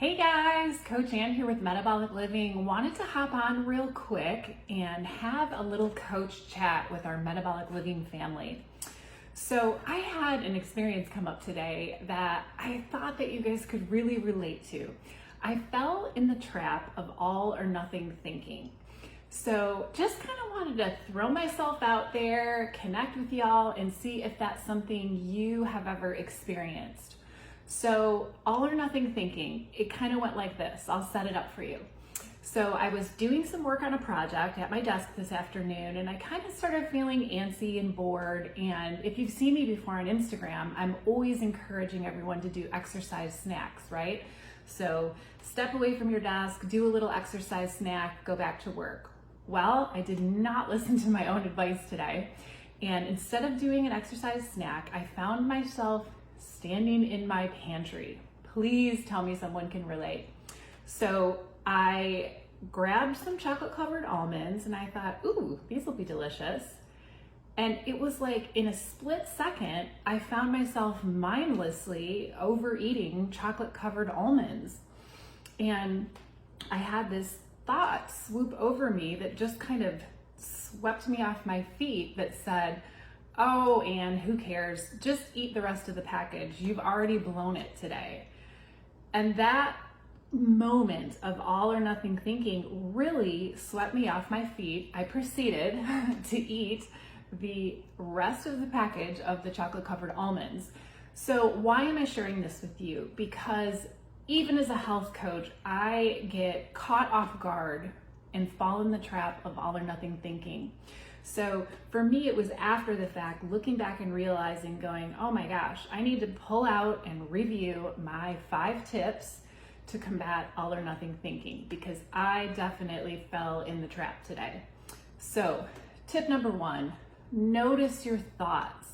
Hey guys, Coach Ann here with Metabolic Living. Wanted to hop on real quick and have a little coach chat with our Metabolic Living family. So I had an experience come up today that I thought that you guys could really relate to. I fell in the trap of all or nothing thinking. So just kind of wanted to throw myself out there, connect with y'all, and see if that's something you have ever experienced. So all or nothing thinking, it kind of went like this. I'll set it up for you. So I was doing some work on a project at my desk this afternoon, and I kind of started feeling antsy and bored. And if you've seen me before on Instagram, I'm always encouraging everyone to do exercise snacks, right? So step away from your desk, do a little exercise snack, go back to work. Well, I did not listen to my own advice today. And instead of doing an exercise snack, I found myself standing in my pantry. Please tell me someone can relate. So I grabbed some chocolate covered almonds and I thought, ooh, these will be delicious. And it was like in a split second, I found myself mindlessly overeating chocolate covered almonds. And I had this thought swoop over me that just kind of swept me off my feet that said, oh, Anne, who cares? Just eat the rest of the package. You've already blown it today. And that moment of all or nothing thinking really swept me off my feet. I proceeded to eat the rest of the package of the chocolate covered almonds. So why am I sharing this with you? Because even as a health coach, I get caught off guard and fall in the trap of all or nothing thinking. So for me, it was after the fact, looking back and realizing, going, oh my gosh, I need to pull out and review my 5 tips to combat all or nothing thinking, because I definitely fell in the trap today. So tip number 1, notice your thoughts.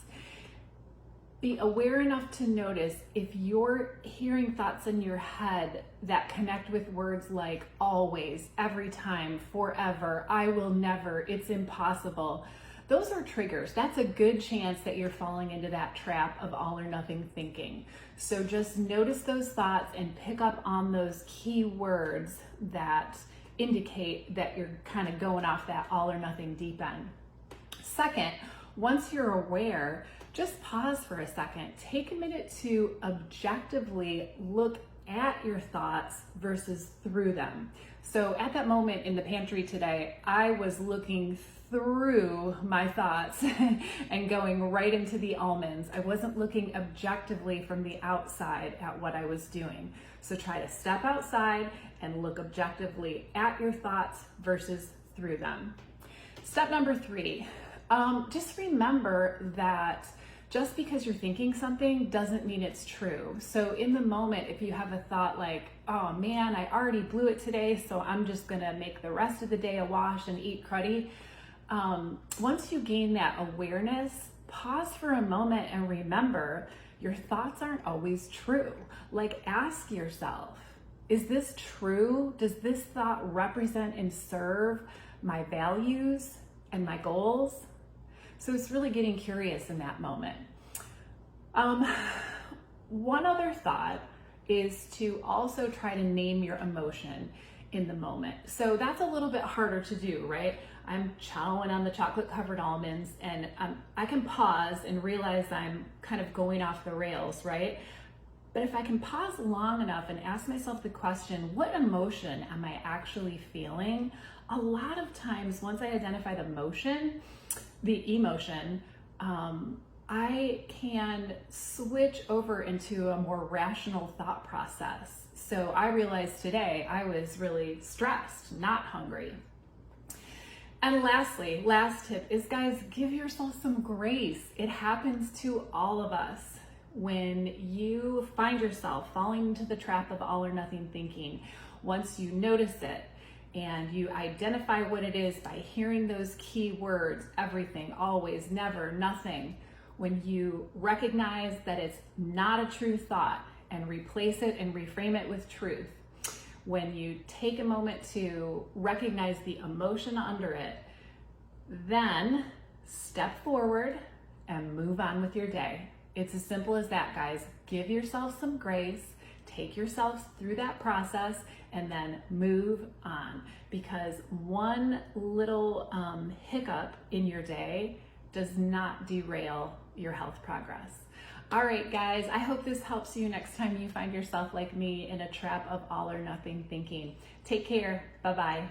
Be aware enough to notice if you're hearing thoughts in your head that connect with words like always, every time, forever, I will never, it's impossible. Those are triggers. That's a good chance that you're falling into that trap of all or nothing thinking. So just notice those thoughts and pick up on those key words that indicate that you're kind of going off that all or nothing deep end. Second, once you're aware, just pause for a second. Take a minute to objectively look at your thoughts versus through them. So at that moment in the pantry today, I was looking through my thoughts and going right into the almonds. I wasn't looking objectively from the outside at what I was doing. So try to step outside and look objectively at your thoughts versus through them. Step number 3, just remember that just because you're thinking something doesn't mean it's true. So in the moment, if you have a thought like, oh man, I already blew it today, so I'm just gonna make the rest of the day a wash and eat cruddy. Once you gain that awareness, pause for a moment and remember your thoughts aren't always true. Like, ask yourself, is this true? Does this thought represent and serve my values and my goals? So it's really getting curious in that moment. One other thought is to also try to name your emotion in the moment. So that's a little bit harder to do, right? I'm chowing on the chocolate covered almonds and I can pause and realize I'm kind of going off the rails, right? But if I can pause long enough and ask myself the question, what emotion am I actually feeling? A lot of times, once I identify the emotion, I can switch over into a more rational thought process. So I realized today I was really stressed, not hungry. And lastly, last tip is, guys, give yourself some grace. It happens to all of us. When you find yourself falling into the trap of all or nothing thinking, once you notice it, and you identify what it is by hearing those key words, everything, always, never, nothing. When you recognize that it's not a true thought and replace it and reframe it with truth, when you take a moment to recognize the emotion under it, then step forward and move on with your day. It's as simple as that, guys. Give yourself some grace. take yourselves through that process and then move on, because one little hiccup in your day does not derail your health progress. All right, guys, I hope this helps you next time you find yourself like me in a trap of all or nothing thinking. Take care. Bye-bye.